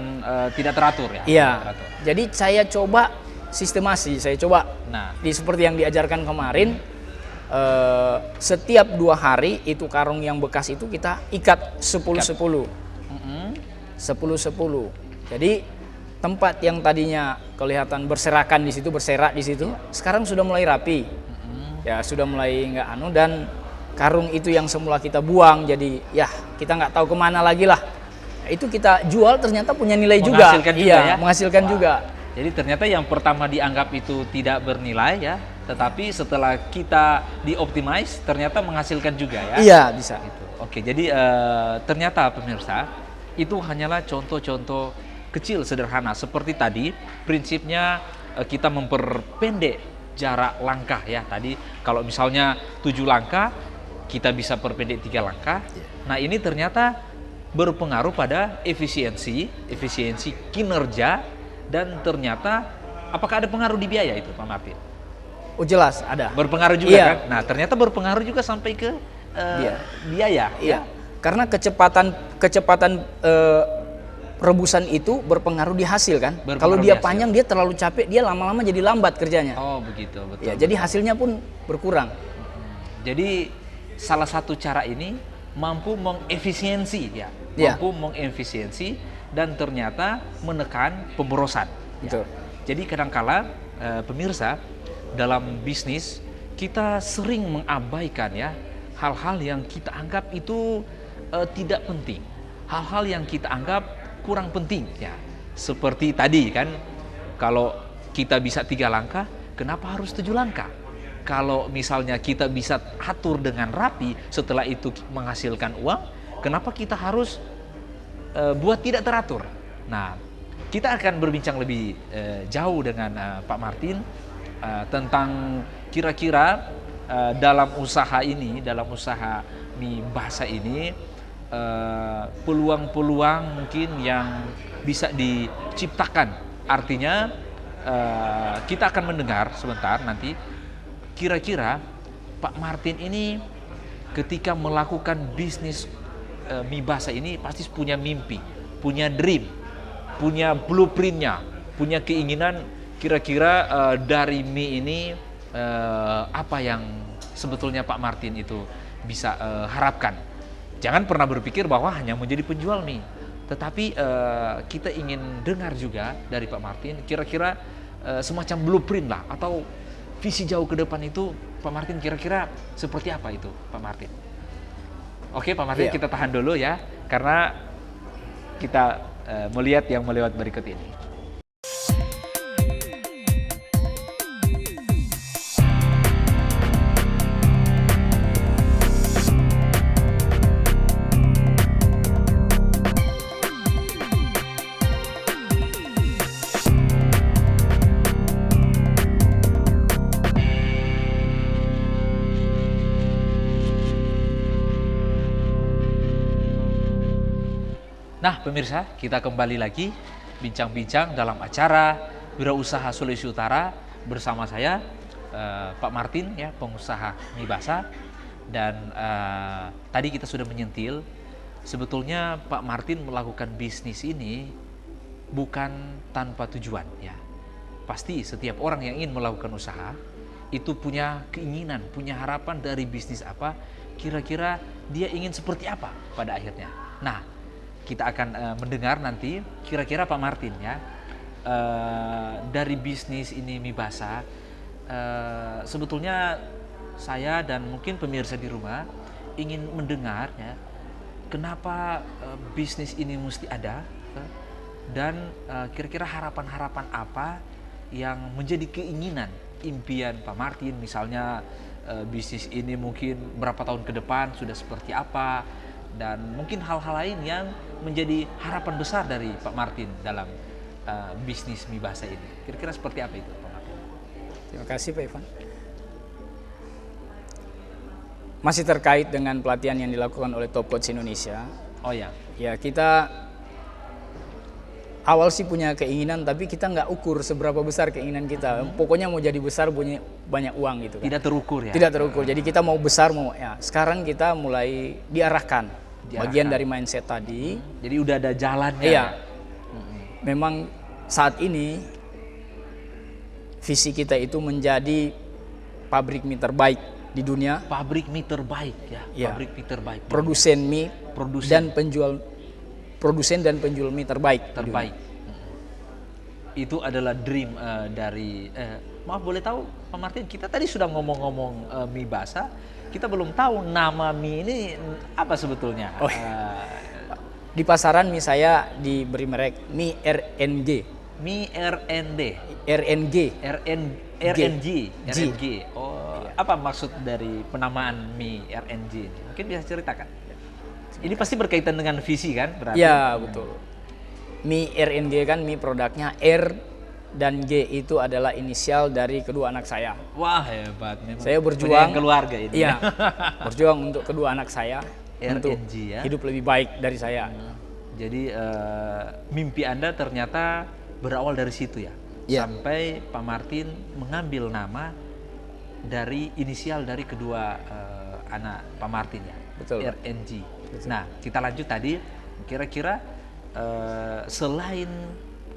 tidak teratur ya. Iya. Tidak teratur. Jadi saya coba sistemasi, saya coba Nah, seperti yang diajarkan kemarin. Setiap 2 hari itu karung yang bekas itu kita ikat 10-10. 10-10. Jadi tempat yang tadinya kelihatan berserakan di situ, berserak di situ, sekarang sudah mulai rapi. Ya sudah mulai nggak anu, dan karung itu yang semula kita buang jadi ya kita nggak tahu kemana lagi lah. Itu kita jual ternyata punya nilai juga. Menghasilkan juga iya, ya? menghasilkan juga. jadi ternyata yang pertama dianggap itu tidak bernilai ya, tetapi setelah kita dioptimize ternyata menghasilkan juga ya. Iya, bisa. Gitu. Oke, jadi ternyata pemirsa itu hanyalah contoh-contoh kecil sederhana seperti tadi prinsipnya kita memperpendek jarak langkah ya. Tadi kalau misalnya 7 langkah kita bisa perpendek 3 langkah. Nah, ini ternyata berpengaruh pada efisiensi kinerja, dan ternyata apakah ada pengaruh di biaya itu Pak Martin? Oh jelas ada. Berpengaruh juga Iya. kan? Nah, ternyata berpengaruh juga sampai ke biaya. Iya. Karena kecepatan rebusan itu berpengaruh di hasil kan. Berpengaruh Kalau di dia hasil. panjang dia terlalu capek, dia lama-lama jadi lambat kerjanya. Oh, begitu, betul. Ya, jadi hasilnya pun berkurang. Jadi salah satu cara ini mampu mengefisiensi ya, Iya. mampu mengefisiensi dan ternyata menekan pemborosan. Betul. Jadi kadangkala pemirsa dalam bisnis kita sering mengabaikan ya hal-hal yang kita anggap itu tidak penting, hal-hal yang kita anggap kurang penting ya. Seperti tadi kan, kalau kita bisa 3 langkah, kenapa harus 7 langkah? Kalau misalnya kita bisa atur dengan rapi, setelah itu menghasilkan uang, kenapa kita harus buat tidak teratur? Nah, kita akan berbincang lebih jauh dengan Pak Martin tentang kira-kira dalam usaha ini, dalam usaha mie basah ini, peluang-peluang mungkin yang bisa diciptakan. Artinya kita akan mendengar sebentar nanti kira-kira Pak Martin ini ketika melakukan bisnis mie basah ini pasti punya mimpi, punya dream, punya blueprintnya, punya keinginan kira-kira dari mie ini apa yang sebetulnya Pak Martin itu bisa harapkan. Jangan pernah berpikir bahwa hanya menjadi penjual mie, tetapi kita ingin dengar juga dari Pak Martin kira-kira semacam blueprint lah, atau visi jauh ke depan itu Pak Martin kira-kira seperti apa itu Pak Martin? Oke Pak Martin, kita tahan dulu ya, karena kita melihat yang melewat berikut ini. Nah pemirsa, kita kembali lagi bincang-bincang dalam acara Wirausaha Sulawesi Utara bersama saya Pak Martin ya, pengusaha mie basah. Dan tadi kita sudah menyentil sebetulnya Pak Martin melakukan bisnis ini bukan tanpa tujuan ya. Pasti setiap orang yang ingin melakukan usaha itu punya keinginan, punya harapan dari bisnis apa, kira-kira dia ingin seperti apa pada akhirnya. Nah, kita akan mendengar nanti kira-kira Pak Martin ya, dari bisnis ini mie basah, sebetulnya saya dan mungkin pemirsa di rumah ingin mendengar ya, kenapa bisnis ini mesti ada, dan kira-kira harapan-harapan apa yang menjadi keinginan, impian Pak Martin, misalnya bisnis ini mungkin berapa tahun ke depan sudah seperti apa, dan mungkin hal-hal lain yang menjadi harapan besar dari Pak Martin dalam bisnis mie basah ini. Kira-kira seperti apa itu Pak Martin? Terima kasih Pak Ivan. Masih terkait dengan pelatihan yang dilakukan oleh Top Coach Indonesia. Oh ya. Ya, kita awal sih punya keinginan, tapi kita nggak ukur seberapa besar keinginan kita. Pokoknya mau jadi besar, punya banyak uang gitu kan. Tidak terukur ya? Tidak terukur. Jadi kita mau besar, mau ya. Sekarang kita mulai diarahkan. bagian dari mindset tadi. Jadi udah ada jalannya. Iya. Memang saat ini visi kita itu menjadi pabrik mie terbaik di dunia. Pabrik mie terbaik ya. Iya. Pabrik mie terbaik. Produsen mie dan penjual mie terbaik. Terbaik. Itu adalah dream dari maaf boleh tahu Pak Martin, kita tadi sudah ngomong-ngomong mie basah, kita belum tahu nama mie ini apa sebetulnya. Di pasaran mie saya diberi merek mie RNG. Mie RND. RNG. RNG. RNG. Oh, apa maksud dari penamaan mie RNG ini? Mungkin bisa ceritakan. Ini pasti berkaitan dengan visi kan? Berarti. Ya, betul. Mie RNG kan mie produknya, R dan G itu adalah inisial dari kedua anak saya. Wah, hebat memang. Saya berjuang keluarga ini. Iya. Berjuang untuk kedua anak saya untuk RNG ya. hidup lebih baik dari saya. Jadi mimpi Anda ternyata berawal dari situ ya. Ya. Sampai Pak Martin mengambil nama dari inisial dari kedua anak Pak Martin ya. Betul. RNG. Nah, kita lanjut tadi. Kira-kira selain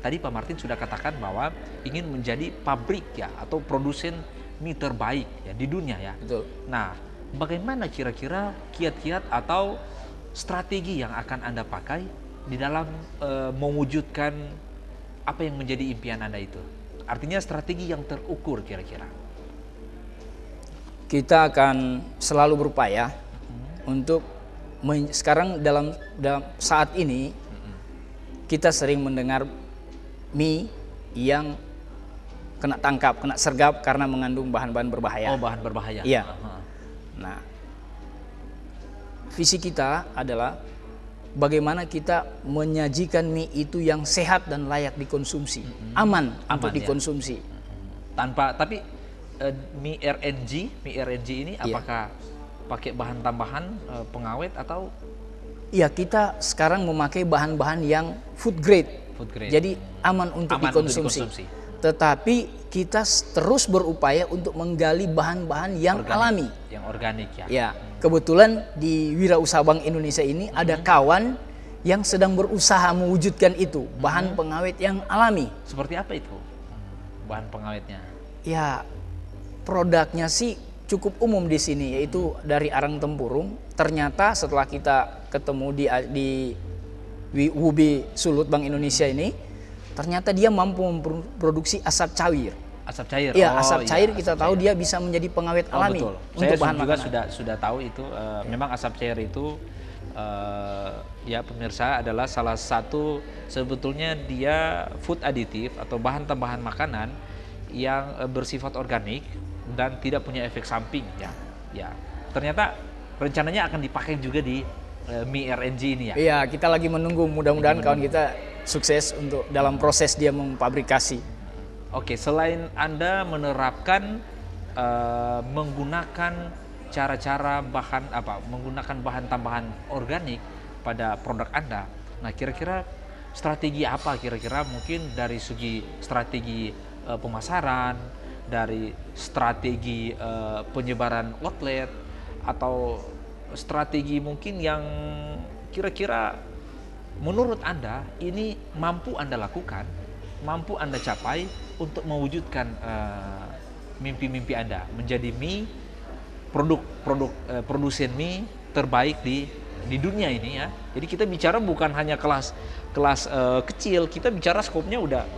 tadi Pak Martin sudah katakan bahwa ingin menjadi pabrik ya atau produsen mie terbaik ya di dunia ya. Betul. Nah, bagaimana kira-kira kiat-kiat atau strategi yang akan Anda pakai di dalam mewujudkan apa yang menjadi impian Anda itu? Artinya strategi yang terukur kira-kira. Kita akan selalu berupaya untuk sekarang dalam saat ini kita sering mendengar mie yang kena tangkap, kena sergap karena mengandung bahan-bahan berbahaya. Oh, bahan berbahaya. Iya. Nah, visi kita adalah bagaimana kita menyajikan mie itu yang sehat dan layak dikonsumsi, aman untuk dikonsumsi. Tapi mie RNG ini apakah pakai bahan tambahan pengawet atau? Iya, kita sekarang memakai bahan-bahan yang food grade. Jadi aman untuk dikonsumsi. Tetapi kita terus berupaya untuk menggali bahan-bahan yang alami, yang organik ya. Ya, kebetulan di Wirausaha Bank Indonesia ini ada kawan yang sedang berusaha mewujudkan itu, bahan pengawet yang alami. Seperti apa itu bahan pengawetnya? Ya, produknya sih cukup umum di sini, yaitu dari arang tempurung. Ternyata setelah kita ketemu di WUB Sulut Bank Indonesia ini, ternyata dia mampu memproduksi asap cair. Asap cair. Iya, asap cair kita tahu dia bisa menjadi pengawet alami. Betul. Untuk Saya bahan juga makanan. sudah tahu itu. Memang asap cair itu ya pemirsa adalah salah satu, sebetulnya dia food additive atau bahan tambahan makanan yang bersifat organik dan tidak punya efek samping ya. Ya. Ternyata rencananya akan dipakai juga di mie RNG ini ya. Iya, kita lagi menunggu, mudah-mudahan kawan kita sukses untuk dalam proses dia memfabrikasi. Oke, selain Anda menerapkan menggunakan cara-cara menggunakan bahan tambahan organik pada produk Anda. Nah, kira-kira strategi apa kira-kira mungkin dari segi strategi pemasaran, dari strategi penyebaran outlet, atau strategi mungkin yang kira-kira menurut Anda ini mampu Anda lakukan, mampu Anda capai untuk mewujudkan mimpi-mimpi Anda menjadi mie produsen mie terbaik di dunia ini ya. Jadi kita bicara bukan hanya kelas kecil, kita bicara skopnya udah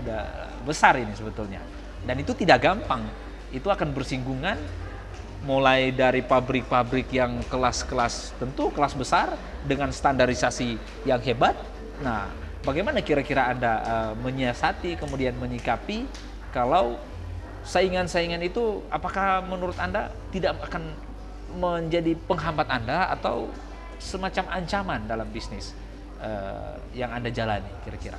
besar ini sebetulnya. Dan itu tidak gampang. Itu akan bersinggungan mulai dari pabrik-pabrik yang kelas besar dengan standarisasi yang hebat. Nah, bagaimana kira-kira Anda menyiasati kemudian menyikapi kalau saingan-saingan itu apakah menurut Anda tidak akan menjadi penghambat Anda atau semacam ancaman dalam bisnis yang Anda jalani kira-kira?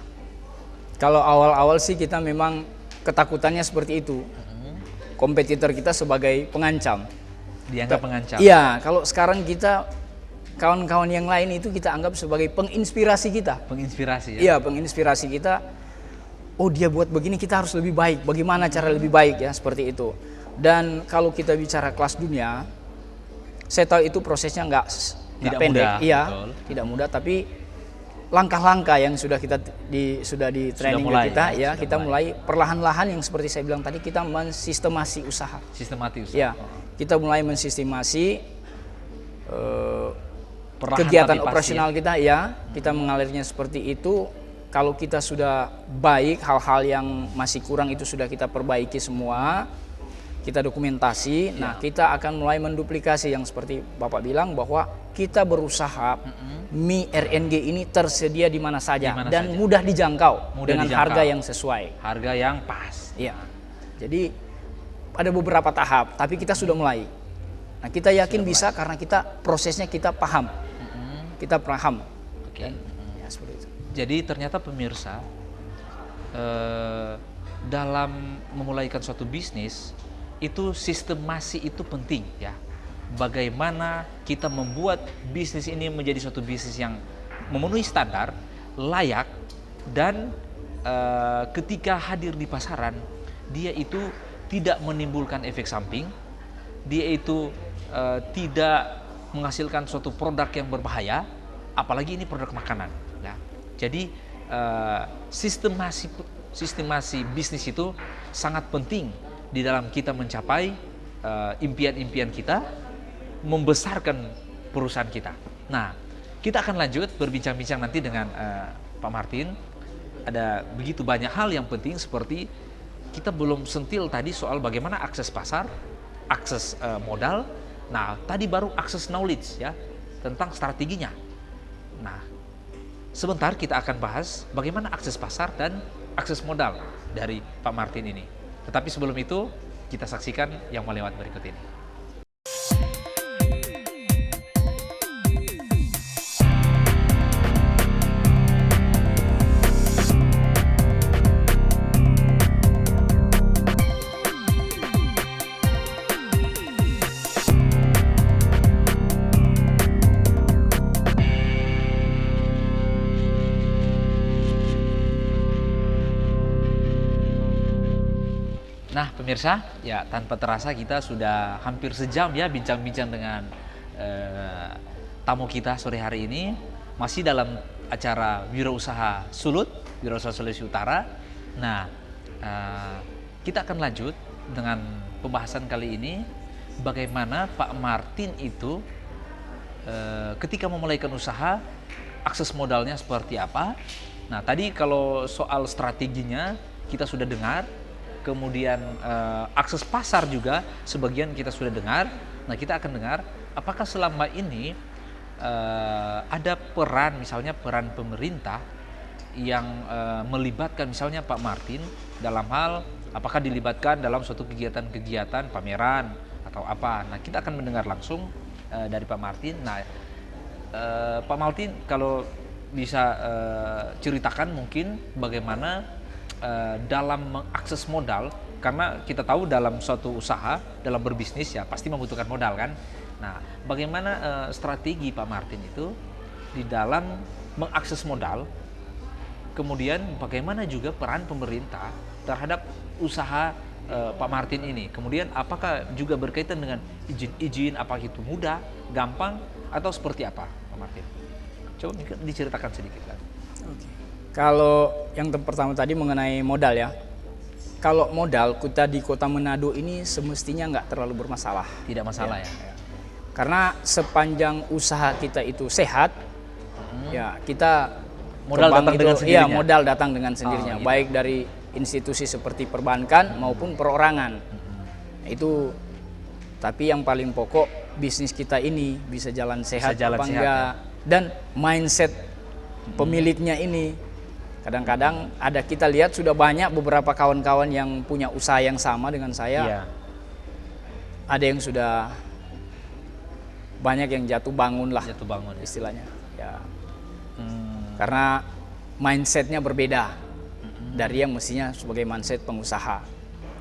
Kalau awal-awal sih kita memang ketakutannya seperti itu. Kompetitor kita sebagai pengancam. Dianggap pengancam? Iya, kalau sekarang kita, kawan-kawan yang lain itu kita anggap sebagai penginspirasi kita. Penginspirasi ya? Iya, penginspirasi kita. Oh, dia buat begini, kita harus lebih baik. Bagaimana cara lebih baik ya, seperti itu. Dan kalau kita bicara kelas dunia, saya tahu itu prosesnya nggak Tidak pendek, mudah, iya, betul. tidak mudah, tapi langkah-langkah yang sudah kita sudah di training mulai, ke kita, ya, ya, sudah kita mulai. mulai perlahan-lahan yang seperti saya bilang tadi, kita mensistemasi usaha. Sistematis. Ya, kita mulai mensistemasi Perlahan kegiatan tapi pasti, operasional kita, ya, kita mengalirnya seperti itu. Kalau kita sudah baik, hal-hal yang masih kurang itu sudah kita perbaiki semua, kita dokumentasi. Nah, kita akan mulai menduplikasi yang seperti Bapak bilang, bahwa kita berusaha mie RNG ini tersedia di mana saja dan mudah dijangkau dengan harga yang sesuai. Harga yang pas. Iya. Jadi ada beberapa tahap, tapi kita sudah mulai. Nah, kita yakin bisa karena kita prosesnya kita paham. Kita paham. Oke. Ya, seperti itu. Jadi ternyata pemirsa, dalam memulaikan suatu bisnis itu sistemasi itu penting, ya. Bagaimana kita membuat bisnis ini menjadi suatu bisnis yang memenuhi standar, layak, dan ketika hadir di pasaran dia itu tidak menimbulkan efek samping, dia itu tidak menghasilkan suatu produk yang berbahaya, apalagi ini produk makanan, ya. Jadi sistemasi bisnis itu sangat penting di dalam kita mencapai impian-impian kita, membesarkan perusahaan kita. Nah, kita akan lanjut berbincang-bincang nanti dengan Pak Martin. Ada begitu banyak hal yang penting, seperti kita belum sentil tadi soal bagaimana akses pasar, akses modal. Nah, tadi baru akses knowledge, ya, tentang strateginya. Nah, sebentar kita akan bahas bagaimana akses pasar dan akses modal dari Pak Martin ini. Tetapi sebelum itu, kita saksikan yang mau lewat berikut ini. Nah, pemirsa, ya, tanpa terasa kita sudah hampir sejam, ya, bincang-bincang dengan tamu kita sore hari ini. Masih dalam acara Wirausaha Sulut, Wirausaha Sulawesi Utara. Nah, kita akan lanjut dengan pembahasan kali ini, bagaimana Pak Martin itu ketika memulaikan usaha, akses modalnya seperti apa. Nah, tadi kalau soal strateginya kita sudah dengar. Kemudian akses pasar juga sebagian kita sudah dengar. Nah, kita akan dengar apakah selama ini ada peran, misalnya peran pemerintah yang melibatkan misalnya Pak Martin dalam hal apakah dilibatkan dalam suatu kegiatan-kegiatan pameran atau apa. Nah, kita akan mendengar langsung dari Pak Martin. Nah, Pak Martin kalau bisa ceritakan mungkin bagaimana dalam mengakses modal, karena kita tahu dalam suatu usaha, dalam berbisnis, ya, pasti membutuhkan modal, kan. Nah, bagaimana strategi Pak Martin itu di dalam mengakses modal, kemudian bagaimana juga peran pemerintah terhadap usaha Pak Martin ini, kemudian apakah juga berkaitan dengan izin-izin, apakah itu mudah, gampang, atau seperti apa, Pak Martin? Coba diceritakan sedikit kan. Oke. Kalau yang pertama tadi mengenai modal, ya. Kalau modal kita di Kota Manado ini semestinya nggak terlalu bermasalah. Tidak masalah, ya. Karena sepanjang usaha kita itu sehat, ya, kita modal datang dengan sendirinya. Iya, modal datang dengan sendirinya, gitu. baik dari institusi seperti perbankan maupun perorangan. Itu, tapi yang paling pokok bisnis kita ini bisa jalan sehat apa enggak, dan mindset pemiliknya ini. Kadang-kadang ada, kita lihat sudah banyak beberapa kawan-kawan yang punya usaha yang sama dengan saya. Iya. Ada yang sudah banyak yang jatuh bangun lah, Jatuh bangun, ya. istilahnya. Ya. Karena mindsetnya berbeda dari yang mestinya sebagai mindset pengusaha.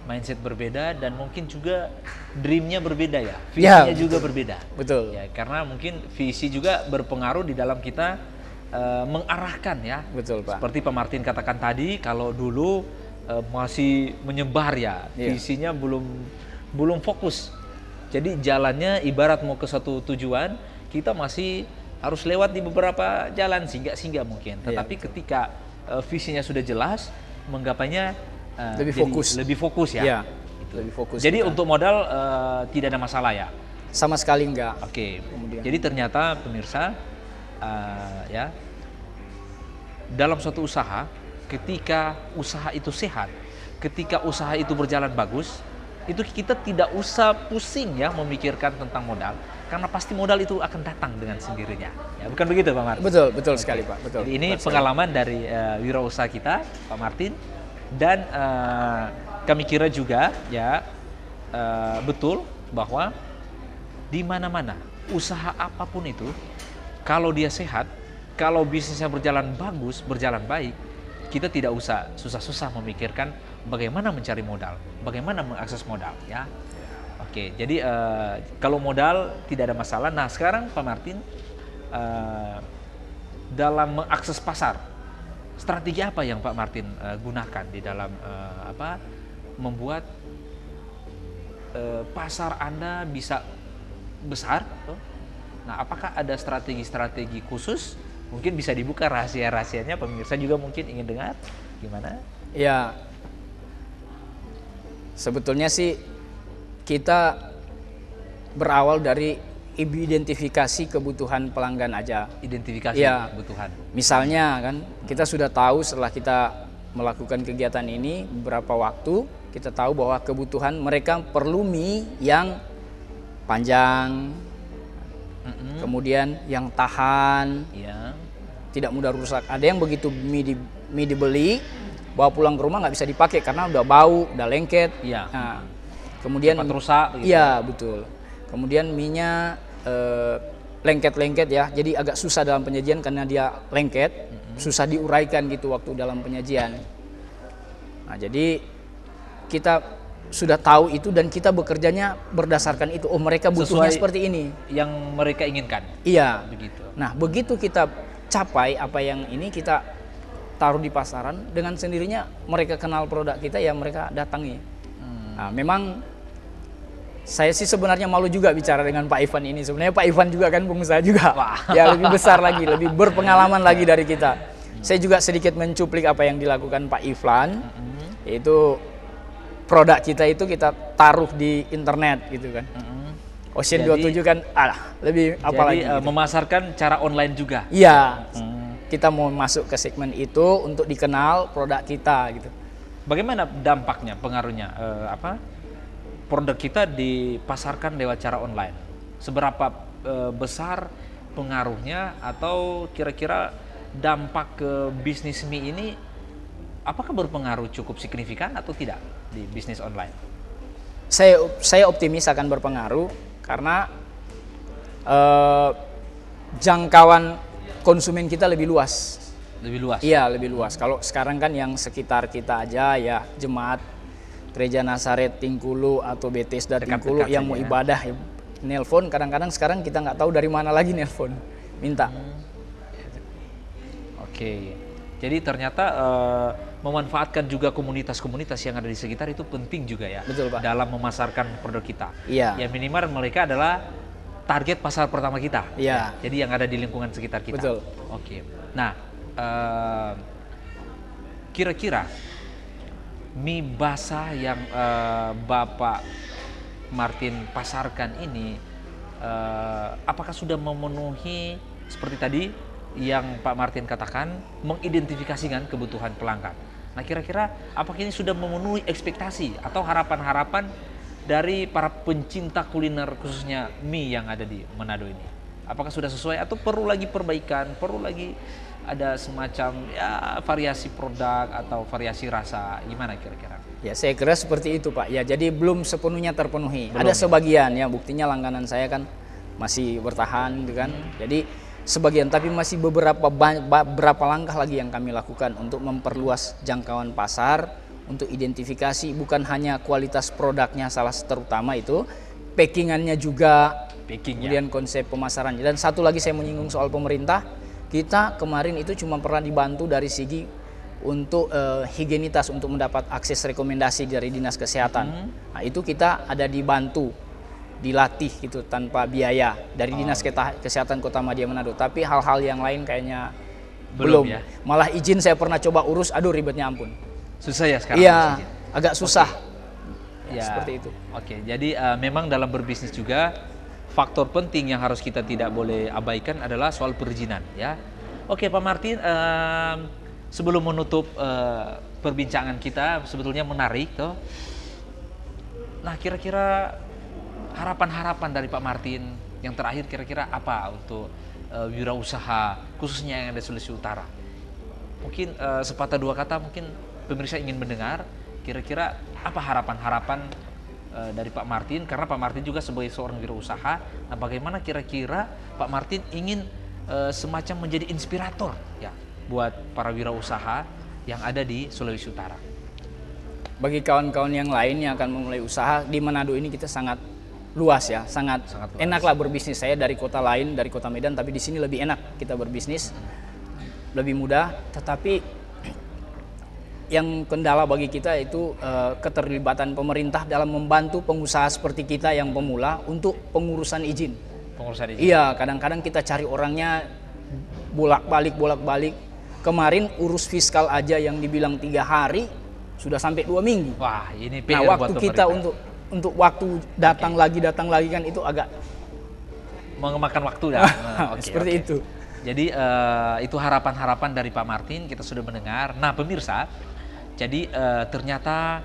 Mindset berbeda dan mungkin juga dreamnya berbeda, ya. Visinya juga berbeda. Betul. Ya, karena mungkin visi juga berpengaruh di dalam kita mengarahkan, ya. Betul, Pak. Seperti Pak Martin katakan tadi, kalau dulu masih menyebar, ya, visinya belum fokus. Jadi jalannya ibarat mau ke satu tujuan, kita masih harus lewat di beberapa jalan singgah-singgah mungkin. Tetapi ketika visinya sudah jelas, menggapainya lebih fokus ya. Iya, lebih fokus. Jadi untuk modal tidak ada masalah ya? Sama sekali enggak. Oke. Jadi ternyata pemirsa ya, dalam suatu usaha, ketika usaha itu sehat, ketika usaha itu berjalan bagus, itu kita tidak usah pusing ya memikirkan tentang modal, karena pasti modal itu akan datang dengan sendirinya. Ya, bukan begitu Pak Martin? Betul sekali Pak. Betul. Jadi ini pengalaman dari wirausaha kita, Pak Martin, dan kami kira juga ya betul bahwa di mana-mana usaha apapun itu, kalau dia sehat, kalau bisnisnya berjalan bagus, berjalan baik, kita tidak usah susah-susah memikirkan bagaimana mencari modal, bagaimana mengakses modal ya. Oke, jadi kalau modal tidak ada masalah. Nah sekarang Pak Martin, dalam mengakses pasar, strategi apa yang Pak Martin gunakan di dalam membuat pasar Anda bisa besar? Nah apakah ada strategi-strategi khusus? Mungkin bisa dibuka rahasia-rahasianya, pemirsa juga mungkin ingin dengar gimana? Ya, sebetulnya sih kita berawal dari identifikasi kebutuhan pelanggan aja. Identifikasi kebutuhan. Misalnya kan, kita sudah tahu setelah kita melakukan kegiatan ini beberapa waktu, kita tahu bahwa kebutuhan mereka perlu mie yang panjang, kemudian yang tahan, tidak mudah rusak. Ada yang begitu mie dibeli, bawa pulang ke rumah nggak bisa dipakai karena udah bau, udah lengket. Nah, kemudian cepat rusak. Iya betul. Kemudian mie-nya lengket-lengket ya, jadi agak susah dalam penyajian karena dia lengket, susah diuraikan gitu waktu dalam penyajian. Nah jadi kita sudah tahu itu dan kita bekerjanya berdasarkan itu. Oh mereka butuhnya seperti ini. Yang mereka inginkan. Iya. Begitu. Nah begitu kita capai apa yang ini, kita taruh di pasaran, dengan sendirinya mereka kenal produk kita ya mereka datangi. Nah memang saya sih sebenarnya malu juga bicara dengan Pak Ivan ini. Sebenarnya Pak Ivan juga kan pengusaha juga. Ya lebih besar lagi, lebih berpengalaman lagi dari kita. Saya juga sedikit mencuplik apa yang dilakukan Pak Ivan, yaitu produk kita itu kita taruh di internet gitu kan. Ocean 27 kan lebih apalagi gitu. Memasarkan cara online juga. Iya. Kita mau masuk ke segmen itu untuk dikenal produk kita gitu. Bagaimana dampaknya, pengaruhnya produk kita dipasarkan lewat cara online? Seberapa besar pengaruhnya, atau kira-kira dampak ke bisnis mie ini apakah berpengaruh cukup signifikan atau tidak di bisnis online? Saya optimis akan berpengaruh karena jangkauan konsumen kita lebih luas. Lebih luas? Iya, lebih luas. Kalau sekarang kan yang sekitar kita aja ya, jemaat Gereja Nazaret Tingkulu atau Bethesda Tingkulu yang mau ibadah ya, nelpon. Kadang-kadang sekarang kita nggak tahu dari mana lagi nelpon, minta. Oke. Jadi ternyata memanfaatkan juga komunitas-komunitas yang ada di sekitar itu penting juga ya. Betul, Pak. Dalam memasarkan produk kita. Iya. Ya minimal mereka adalah target pasar pertama kita. Iya. Ya. Jadi yang ada di lingkungan sekitar kita. Betul. Oke. Nah, kira-kira mie basah yang Bapak Martin pasarkan ini, apakah sudah memenuhi seperti tadi yang Pak Martin katakan, mengidentifikasikan kebutuhan pelanggan? Nah kira-kira apakah ini sudah memenuhi ekspektasi atau harapan-harapan dari para pencinta kuliner khususnya mie yang ada di Manado ini? Apakah sudah sesuai atau perlu lagi perbaikan, perlu lagi ada semacam ya variasi produk atau variasi rasa, gimana kira-kira? Ya saya kira seperti itu Pak. Ya jadi belum sepenuhnya terpenuhi. Ada sebagian ya, buktinya langganan saya kan masih bertahan gitu kan. Jadi sebagian, tapi masih beberapa langkah lagi yang kami lakukan untuk memperluas jangkauan pasar, untuk identifikasi bukan hanya kualitas produknya salah terutama itu, packingannya juga, kemudian konsep pemasarannya. Dan satu lagi saya menyinggung soal pemerintah, kita kemarin itu cuma pernah dibantu dari segi untuk higienitas, untuk mendapat akses rekomendasi dari Dinas Kesehatan. Nah itu kita ada dibantu dilatih gitu tanpa biaya dari Dinas Kesehatan Kota Madya Manado. Tapi hal-hal yang lain kayaknya belum. Ya. Malah izin saya pernah coba urus, aduh ribetnya ampun. Susah ya sekarang? Iya, agak susah. Ya, seperti itu. Oke, jadi memang dalam berbisnis juga faktor penting yang harus kita tidak boleh abaikan adalah soal perizinan, ya. Oke, Pak Martin, sebelum menutup perbincangan kita, sebetulnya menarik, toh. Nah, kira-kira harapan-harapan dari Pak Martin yang terakhir kira-kira apa untuk wirausaha khususnya yang ada di Sulawesi Utara? Mungkin sepatah dua kata mungkin pemirsa ingin mendengar kira-kira apa harapan-harapan dari Pak Martin, karena Pak Martin juga sebagai seorang wirausaha. Nah, bagaimana kira-kira Pak Martin ingin semacam menjadi inspirator ya buat para wirausaha yang ada di Sulawesi Utara? Bagi kawan-kawan yang lain yang akan memulai usaha di Manado ini, kita sangat luas ya, sangat luas. Enaklah berbisnis. Saya dari kota lain, dari kota Medan, tapi di sini lebih enak kita berbisnis, lebih mudah. Tetapi yang kendala bagi kita itu keterlibatan pemerintah dalam membantu pengusaha seperti kita yang pemula untuk pengurusan izin. Pengurusan izin. Iya, kadang-kadang kita cari orangnya bolak-balik. Kemarin urus fiskal aja yang dibilang 3 hari sudah sampai 2 minggu. Wah, ini PR PR waktu buat kita pemerintah. untuk waktu datang lagi kan itu agak memakan waktu ya. seperti itu. Jadi itu harapan-harapan dari Pak Martin, kita sudah mendengar. Nah, pemirsa, jadi ternyata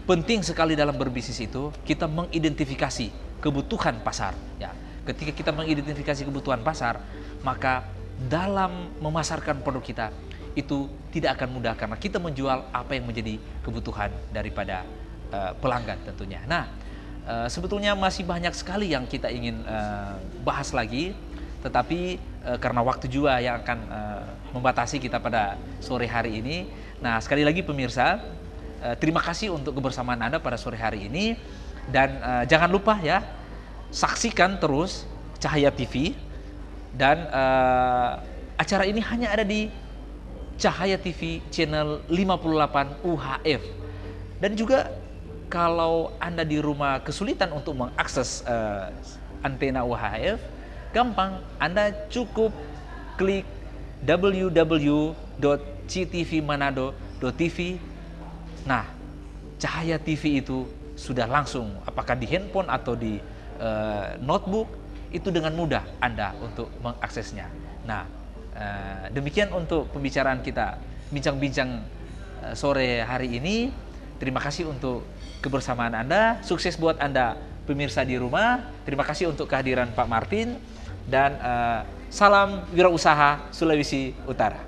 penting sekali dalam berbisnis itu kita mengidentifikasi kebutuhan pasar. Ya, ketika kita mengidentifikasi kebutuhan pasar, maka dalam memasarkan produk kita itu tidak akan mudah karena kita menjual apa yang menjadi kebutuhan daripada pelanggan tentunya. Nah, sebetulnya masih banyak sekali yang kita ingin bahas lagi, tetapi karena waktu juga yang akan membatasi kita pada sore hari ini. Nah, sekali lagi pemirsa, terima kasih untuk kebersamaan Anda pada sore hari ini, dan jangan lupa ya, saksikan terus Cahaya TV, dan acara ini hanya ada di Cahaya TV channel 58 UHF. Dan juga kalau Anda di rumah kesulitan untuk mengakses antena UHF, gampang, Anda cukup klik www.ctvmanado.tv. Nah, Cahaya TV itu sudah langsung, apakah di handphone atau di notebook, itu dengan mudah Anda untuk mengaksesnya. Nah, demikian untuk pembicaraan kita, bincang-bincang sore hari ini. Terima kasih untuk kebersamaan Anda, sukses buat Anda pemirsa di rumah. Terima kasih untuk kehadiran Pak Martin, dan salam wirausaha Sulawesi Utara.